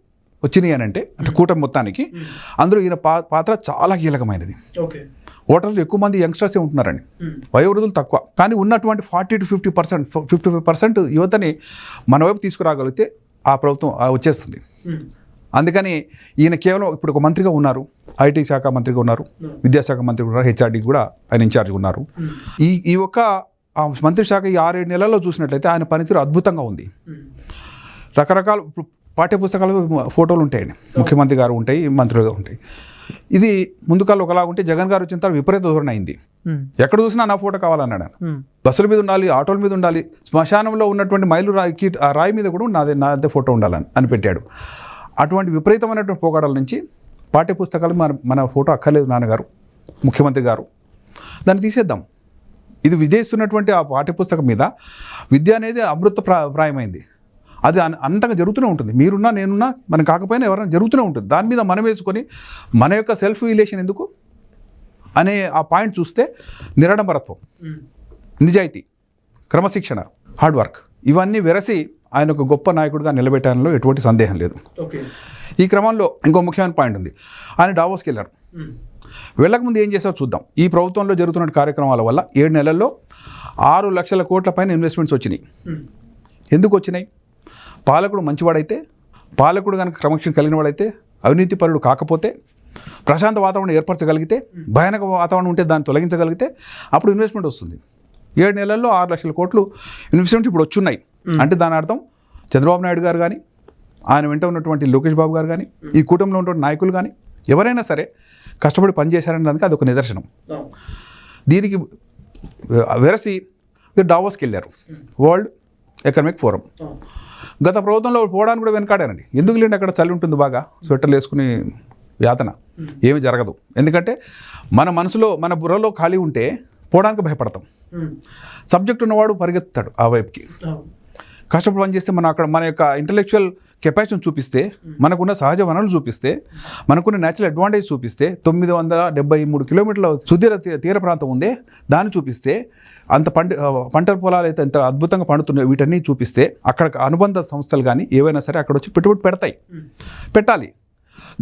వచ్చినాయి అని అంటే కూటమి మొత్తానికి. అందులో ఈయన పాత్ర చాలా కీలకమైనది. ఓటర్లు ఎక్కువ మంది యంగ్స్టర్సే ఉంటున్నారండి, వయోవృద్ధులు తక్కువ. కానీ ఉన్నటువంటి 40 to 50%, 55% యువతని మన వైపు తీసుకురాగలిగితే ఆ ప్రభుత్వం వచ్చేస్తుంది. అందుకని ఈయన కేవలం ఇప్పుడు ఒక మంత్రిగా ఉన్నారు, ఐటీ శాఖ మంత్రిగా ఉన్నారు, విద్యాశాఖ మంత్రిగా ఉన్నారు, హెచ్ఆర్డీ కూడా ఆయన ఇన్ఛార్జ్గా ఉన్నారు. ఈ ఒక్క మంత్రి శాఖ ఈ 6-7 నెలల్లో చూసినట్లయితే ఆయన పనితీరు అద్భుతంగా ఉంది. రకరకాల పాఠ్యపుస్తకాలు ఫోటోలు ఉంటాయండి, ముఖ్యమంత్రి గారు ఉంటాయి, మంత్రులుగా ఉంటాయి. ఇది ముందు కాలం ఒకలా ఉంటే జగన్ గారు వచ్చిన తర్వాత విపరీత ధోరణి అయింది. ఎక్కడ చూసినా నా ఫోటో కావాలన్నాడు. బస్సుల మీద ఉండాలి, ఆటోల మీద ఉండాలి, శ్మశానంలో ఉన్నటువంటి మైలు రాయి మీద కూడా నాదే ఫోటో ఉండాలని పెట్టాడు. అటువంటి విపరీతమైనటువంటి పోగాడాల నుంచి పాఠ్యపుస్తకాలు మన ఫోటో అక్కర్లేదు నాన్నగారు, ముఖ్యమంత్రి గారు, దాన్ని తీసేద్దాం. ఇది విజయిస్తున్నటువంటి ఆ పాఠ్యపుస్తకం మీద విద్య అనేది అమృత ప్రాయమైంది. అది అంతగా జరుగుతూనే ఉంటుంది. మీరున్నా నేనున్నా మనం కాకపోయినా ఎవరైనా జరుగుతూనే ఉంటుంది. దాని మీద మనం వేసుకొని మన యొక్క సెల్ఫ్ రిలేషన్ ఎందుకు అనే ఆ పాయింట్ చూస్తే నిరాడంబరత్వం, నిజాయితీ, క్రమశిక్షణ, హార్డ్ వర్క్ ఇవన్నీ వెరసి ఆయన ఒక గొప్ప నాయకుడిగా నిలబెట్టడంలో ఎటువంటి సందేహం లేదు. ఈ క్రమంలో ఇంకో ముఖ్యమైన పాయింట్ ఉంది. ఆయన డావోస్కి వెళ్ళారు. వెళ్ళకముందు ఏం చేశారో చూద్దాం. ఈ ప్రభుత్వంలో జరుగుతున్న కార్యక్రమాల వల్ల 7 నెలల్లో 6 లక్షల కోట్ల పైన ఇన్వెస్ట్మెంట్స్ వచ్చినాయి. ఎందుకు వచ్చినాయి? పాలకుడు మంచివాడైతే, పాలకుడు కనుక క్రమశిక్షణ కలిగిన వాడైతే, అవినీతిపరుడు కాకపోతే, ప్రశాంత వాతావరణం ఏర్పరచగలిగితే, భయానక వాతావరణం ఉంటే దాన్ని తొలగించగలిగితే అప్పుడు ఇన్వెస్ట్మెంట్ వస్తుంది. 7 నెలల్లో 6 లక్షల కోట్లు ఇన్వెస్ట్మెంట్ ఇప్పుడు వచ్చున్నాయి. అంటే దాని అర్థం చంద్రబాబు నాయుడు గారు కానీ, ఆయన వెంట ఉన్నటువంటి లోకేష్ బాబు గారు కానీ, ఈ కూటమిలో ఉన్నటువంటి నాయకులు కానీ ఎవరైనా సరే కష్టపడి పనిచేశారనే దానికి అదొక నిదర్శనం. దీనికి వెరసి డావోస్కి వెళ్ళారు, వరల్డ్ ఎకనామిక్ ఫోరం. గత ప్రభుత్వంలో పోవడానికి కూడా వెనకాడారండి. ఎందుకు లేండి, అక్కడ చలి ఉంటుంది బాగా, స్వెటర్లు వేసుకుని యాతన ఏమి జరగదు. ఎందుకంటే మన మనసులో మన బుర్రలో ఖాళీ ఉంటే పోవడానికి భయపడతాం. సబ్జెక్ట్ ఉన్నవాడు పరిగెత్తాడు ఆ వైపుకి. కష్టపడి పనిచేస్తే మన యొక్క ఇంటలెక్చువల్ కెపాసిటీని చూపిస్తే, మనకున్న సహజ వనరులు చూపిస్తే, మనకున్న న్యాచురల్ అడ్వాంటేజ్ చూపిస్తే, 973 కిలోమీటర్ల సుదీర తీర ప్రాంతం ఉందే దాన్ని చూపిస్తే, అంత పంటల పొలాలు అయితే ఎంత అద్భుతంగా పండుతున్నాయో వీటన్నీ చూపిస్తే, అక్కడ అనుబంధ సంస్థలు కానీ ఏవైనా సరే అక్కడ వచ్చి పెట్టుబడి పెట్టాలి.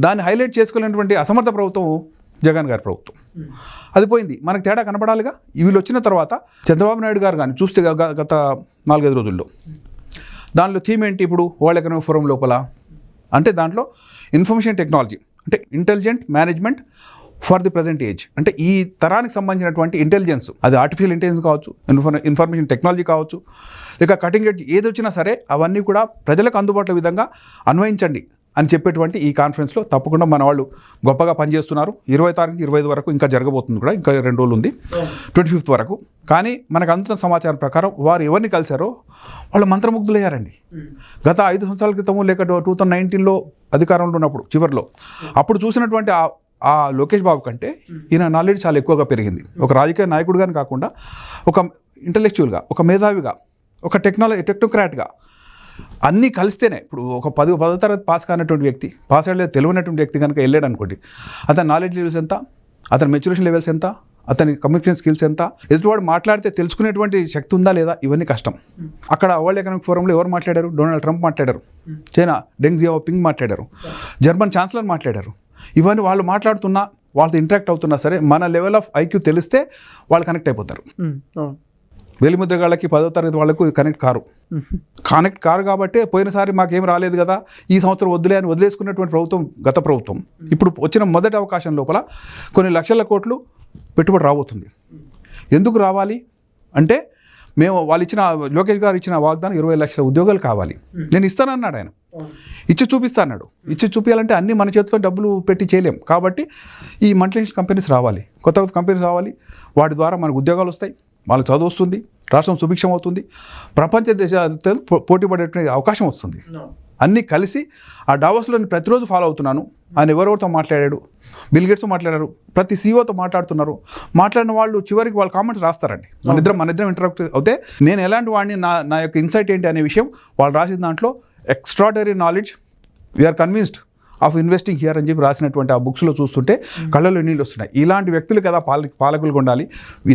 దాన్ని హైలైట్ చేసుకోలేనటువంటి అసమర్థ ప్రభుత్వం జగన్ గారి ప్రభుత్వం. అది పోయింది. మనకు తేడా కనపడాలిగా. వీళ్ళు వచ్చిన తర్వాత చంద్రబాబు నాయుడు గారు కానీ చూస్తే గత 4-5 రోజుల్లో దానిలో థీమ్ ఏంటి? ఇప్పుడు వరల్డ్ ఎకనామిక్ ఫోరం లోపల అంటే దాంట్లో ఇన్ఫర్మేషన్ టెక్నాలజీ అంటే intelligent management for the present age. అంటే ఈ తరానికి సంబంధించినటువంటి ఇంటెలిజెన్స్, అది ఆర్టిఫిషియల్ ఇంటెలిజెన్స్ కావచ్చు, ఇన్ఫర్మేషన్ టెక్నాలజీ కావచ్చు, లేక కటింగ్ ఎడ్జ్ ఏది వచ్చినా సరే అవన్నీ కూడా ప్రజలకు అందుబాటులో విధంగా అన్వయించండి అని చెప్పేటువంటి ఈ కాన్ఫరెన్స్లో తప్పకుండా మన వాళ్ళు గొప్పగా పనిచేస్తున్నారు. 20 తారీఖు 25 వరకు ఇంకా జరగబోతుంది కూడా, ఇంకా 2 రోజులు ఉంది, 25th వరకు. కానీ మనకు అందుతున్న సమాచారం ప్రకారం వారు ఎవరిని కలిశారో వాళ్ళు మంత్రముగ్ధులయ్యారండి. గత 5 సంవత్సరాల క్రితము లేక 2019లో అధికారంలో ఉన్నప్పుడు చివరిలో అప్పుడు చూసినటువంటి ఆ లోకేష్ బాబు కంటే ఈయన నాలెడ్జ్ చాలా ఎక్కువగా పెరిగింది. ఒక రాజకీయ నాయకుడుగానే కాకుండా ఒక ఇంటలెక్చువల్గా, ఒక మేధావిగా, ఒక టెక్నోక్రాట్గా అన్నీ కలిస్తేనే ఇప్పుడు ఒక 10వ తరగతి పాస్ కానటువంటి వ్యక్తి, పాస్ అయ్యలేదు తెలియనటువంటి వ్యక్తి కనుక వెళ్ళాడు అనుకోండి, అతని నాలెడ్జ్ లెవెల్స్ ఎంత, అతని మెచ్యూరేషన్ లెవెల్స్ ఎంత, అతని కమ్యూనికేషన్ స్కిల్స్ ఎంత, ఎదుటివాడు మాట్లాడితే తెలుసుకునేటువంటి శక్తి ఉందా లేదా, ఇవన్నీ కష్టం. అక్కడ వరల్డ్ ఎకనామిక్ ఫోరంలో ఎవరు మాట్లాడారు? డొనాల్డ్ ట్రంప్ మాట్లాడారు, చైనా డెంగ్ జియాఓపింగ్ మాట్లాడారు, జర్మన్ ఛాన్సలర్ మాట్లాడారు. ఇవన్నీ వాళ్ళు మాట్లాడుతున్నా, వాళ్ళతో ఇంటరాక్ట్ అవుతున్నా సరే మన లెవెల్ ఆఫ్ ఐక్యూ తెలిస్తే వాళ్ళు కనెక్ట్ అయిపోతారు. వేలిముద్రగాళ్ళకి 10వ తరగతి వాళ్ళకు కనెక్ట్ కారు కాబట్టి పోయినసారి మాకేం రాలేదు కదా, ఈ సంవత్సరం వద్దులే అని వదిలేసుకున్నటువంటి ప్రభుత్వం గత ప్రభుత్వం. ఇప్పుడు వచ్చిన మొదటి అవకాశం లోపల కొన్ని లక్షల కోట్లు పెట్టుబడి రాబోతుంది. ఎందుకు రావాలి అంటే మేము వాళ్ళు ఇచ్చిన, లోకేష్ గారు ఇచ్చిన వాగ్దానం 20 లక్షల ఉద్యోగాలు కావాలి, నేను ఇస్తానన్నాడు ఆయన. ఇచ్చి చూపిస్తాడు. ఇచ్చి చూపించాలంటే అన్నీ మన చేతితో డబ్బులు పెట్టి చేయలేం. కాబట్టి ఈ మల్టీనేషనల్ కంపెనీస్ రావాలి, కొత్త కంపెనీస్ రావాలి. వాటి ద్వారా మనకు ఉద్యోగాలు వస్తాయి, వాళ్ళ చదువు వస్తుంది, రాష్ట్రం సుభిక్షం అవుతుంది, ప్రపంచ దేశాలతో పోటీ పడేటువంటి అవకాశం వస్తుంది. అన్నీ కలిసి ఆ డావోస్లో నేను ప్రతిరోజు ఫాలో అవుతున్నాను. ఆయన ఎవరెవరితో మాట్లాడాడు, బిల్ గేట్స్తో మాట్లాడారు, ప్రతి సీఈఓతో మాట్లాడుతున్నారు. మాట్లాడిన వాళ్ళు చివరికి వాళ్ళ కామెంట్స్ రాస్తారండి. మన ఇద్దరం ఇంటరాక్ట్ అవుతే నేను ఎలాంటి వాడిని, నా యొక్క ఇన్సైట్ ఏంటి అనే విషయం వాళ్ళు రాసిన దాంట్లో extraordinary knowledge, we are convinced of investing here అని చెప్పి రాసినటువంటి ఆ బుక్స్లో చూస్తుంటే కళ్ళలో నీళ్ళు వస్తున్నాయి. ఇలాంటి వ్యక్తులు కదా పాలకులు ఉండాలి.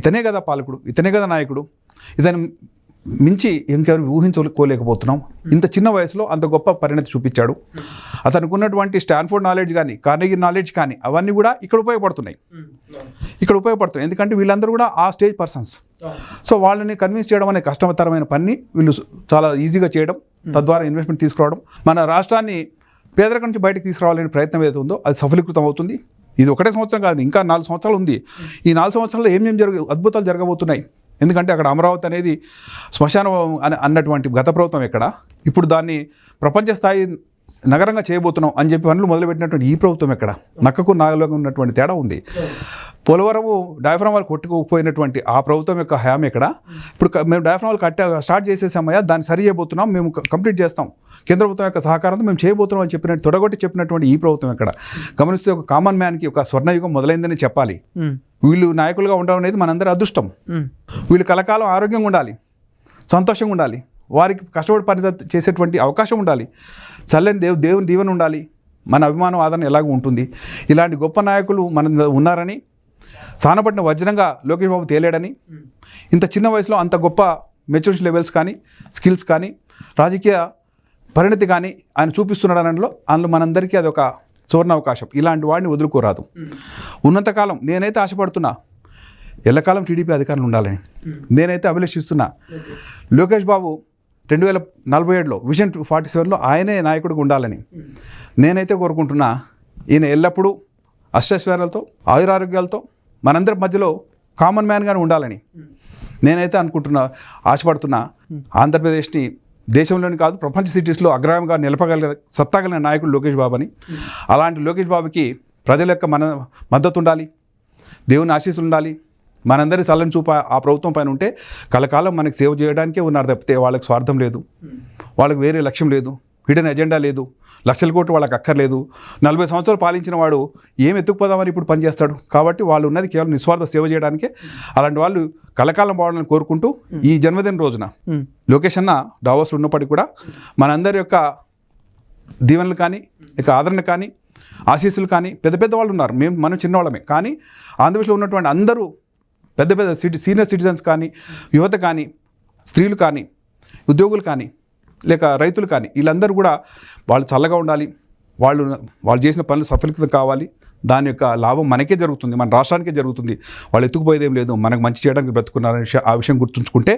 ఇతనే కదా పాలకుడు, ఇతనే కదా నాయకుడు. ఇతను మించి ఇంకెవరు ఊహించుకోలేకపోతున్నాం. ఇంత చిన్న వయసులో అంత గొప్ప పరిణతి చూపించాడు. అతనికి ఉన్నటువంటి స్టాన్ఫోర్డ్ నాలెడ్జ్ కానీ, కార్నెగీ నాలెడ్జ్ కానీ అవన్నీ కూడా ఇక్కడ ఉపయోగపడుతున్నాయి. ఎందుకంటే వీళ్ళందరూ కూడా ఆ స్టేజ్ పర్సన్స్. సో వాళ్ళని కన్విన్స్ చేయడం అనే కష్టతరమైన పని వీళ్ళు చాలా ఈజీగా చేయడం, తద్వారా ఇన్వెస్ట్మెంట్ తీసుకురావడం, మన రాష్ట్రాన్ని పేదరికం నుంచి బయటకు తీసుకురావాలనే ప్రయత్నం ఏదైతే ఉందో అది సఫలీకృతం అవుతుంది. ఇది ఒకటే సంవత్సరం కాదు, ఇంకా 4 సంవత్సరాలు ఉంది. ఈ 4 సంవత్సరాల్లో ఏం అద్భుతాలు జరగబోతున్నాయి. ఎందుకంటే అక్కడ అమరావతి అనేది శ్మశానం అన్నటువంటి గత ప్రభుత్వం ఎక్కడ, ఇప్పుడు దాన్ని ప్రపంచ స్థాయి నగరంగా చేయబోతున్నాం అని చెప్పి పనులు మొదలుపెట్టినటువంటి ఈ ప్రభుత్వం ఎక్కడ, నక్కకు నాగలోకి ఉన్నటువంటి తేడా ఉంది. పోలవరము డయాఫ్రామ్ వాళ్ళు కొట్టుకుపోయినటువంటి ఆ ప్రభుత్వం యొక్క హయాం ఎక్కడ, ఇప్పుడు మేము డయాఫ్రామ్ వాళ్ళు స్టార్ట్ చేసేసామయ్యా, దాన్ని సరి చేయబోతున్నాం, మేము కంప్లీట్ చేస్తాం, కేంద్ర ప్రభుత్వం యొక్క సహకారంతో మేము చేయబోతున్నాం అని చెప్పినట్టు తొడగొట్టి చెప్పినటువంటి ఈ ప్రభుత్వం ఎక్కడ. గమనిస్తే ఒక కామన్ మ్యాన్కి ఒక స్వర్ణయుగం మొదలైందని చెప్పాలి. వీళ్ళు నాయకులుగా ఉండడం అనేది మనందరి అదృష్టం. వీళ్ళు కలకాలం ఆరోగ్యంగా ఉండాలి, సంతోషంగా ఉండాలి, వారికి కష్టపడి పని చేసేటువంటి అవకాశం ఉండాలి, చల్లని దేవుని దీవెన ఉండాలి, మన అభిమానం ఆదరణ ఎలాగ ఉంటుంది. ఇలాంటి గొప్ప నాయకులు మన ఉన్నారని, స్థానపడిన వజ్రంగా లోకేష్ బాబు తేలేడని, ఇంత చిన్న వయసులో అంత గొప్ప మెచ్యూరిటీ లెవెల్స్ కానీ, స్కిల్స్ కానీ, రాజకీయ పరిణతి కానీ ఆయన చూపిస్తున్నాడనలో అందులో మనందరికీ అదొక సువర్ణ అవకాశం. ఇలాంటి వాడిని వదులుకోరాదు. ఉన్నంతకాలం నేనైతే ఆశపడుతున్నా ఎల్లకాలం టీడీపీ అధికారులు ఉండాలని నేనైతే అభిలషిస్తున్నా. లోకేష్ బాబు 2047లో విజన్ 47లో ఆయనే నాయకుడిగా ఉండాలని నేనైతే కోరుకుంటున్నా. ఈయన ఎల్లప్పుడూ అష్టైశ్వర్యాలతో, ఆయురారోగ్యాలతో మనందరి మధ్యలో కామన్ మ్యాన్గానే ఉండాలని నేనైతే అనుకుంటున్నా, ఆశపడుతున్నా. ఆంధ్రప్రదేశ్ని దేశంలోని కాదు ప్రపంచ సిటీస్లో అగ్రగామిగా నిలపగలిగిన సత్తాగలిగిన నాయకుడు లోకేష్ బాబు అని. అలాంటి లోకేష్ బాబుకి ప్రజల యొక్క మద్దతు ఉండాలి, దేవుని ఆశీస్సులు ఉండాలి. మనందరి చల్లని చూపు ఆ ప్రభుత్వం పైన ఉంటే కలకాలం మనకి సేవ చేయడానికే ఉన్నారు తప్పితే వాళ్ళకి స్వార్థం లేదు, వాళ్ళకి వేరే లక్ష్యం లేదు, హిడెన్ ఎజెండా లేదు, లక్షల కోట్లు వాళ్ళకి అక్కర్లేదు. 40 సంవత్సరాలు పాలించిన వాడు ఏం ఎత్తుకుపోదామని ఇప్పుడు పనిచేస్తాడు. కాబట్టి వాళ్ళు ఉన్నది కేవలం నిస్వార్థ సేవ చేయడానికే. అలాంటి వాళ్ళు కలకాలం బావాలని కోరుకుంటూ ఈ జన్మదిన రోజున లోకేష్ అన్న డావోస్లో ఉన్నప్పటికీ కూడా మనందరి యొక్క దీవెనలు కానీ, ఇక ఆదరణ కానీ, ఆశీస్సులు కానీ, పెద్ద వాళ్ళు ఉన్నారు, మనం చిన్నవాళ్ళమే. కానీ ఆంధ్రప్రదేశ్లో ఉన్నటువంటి అందరూ పెద్ద సీనియర్ సిటిజన్స్ కానీ, యువత కానీ, స్త్రీలు కానీ, ఉద్యోగులు కానీ, లేక రైతులు కానీ, వీళ్ళందరూ కూడా వాళ్ళు చల్లగా ఉండాలి, వాళ్ళు చేసిన పనులు సఫలీకృతం కావాలి. దాని యొక్క లాభం మనకే జరుగుతుంది, మన రాష్ట్రానికే జరుగుతుంది. వాళ్ళు ఎత్తుకుపోయేదేం లేదు, మనకు మంచి చేయడానికి బ్రతుకున్నారనే ఆ విషయం గుర్తుంచుకుంటే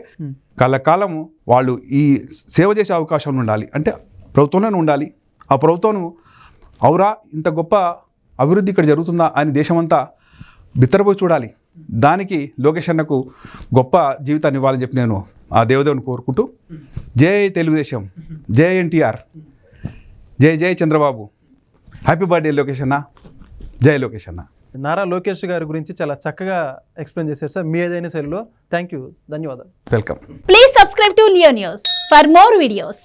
కలకాలం వాళ్ళు ఈ సేవ చేసే అవకాశం ఉండాలి. అంటే ప్రభుత్వంలోనే ఉండాలి. ఆ ప్రభుత్వం అవురా ఇంత గొప్ప అభివృద్ధి ఇక్కడ జరుగుతుందా అని దేశమంతా బిత్తరపోయి చూడాలి. దానికి లోకేష్ అన్నకు గొప్ప జీవితాన్ని ఇవ్వాలని చెప్పి నేను ఆ దేవదేవుని కోరుకుంటూ, జై తెలుగుదేశం, జై ఎన్టీఆర్, జై చంద్రబాబు, హ్యాపీ బర్త్డే లోకేష్ అన్న, జై లోకేష్ అన్న. నారా లోకేష్ గారి గురించి చాలా చక్కగా ఎక్స్ప్లెయిన్ చేశారు సార్, మీ ఏదైనా శైలిలో. థ్యాంక్ యూ, ధన్యవాదాలు. Welcome. Please subscribe to Leo news for more videos.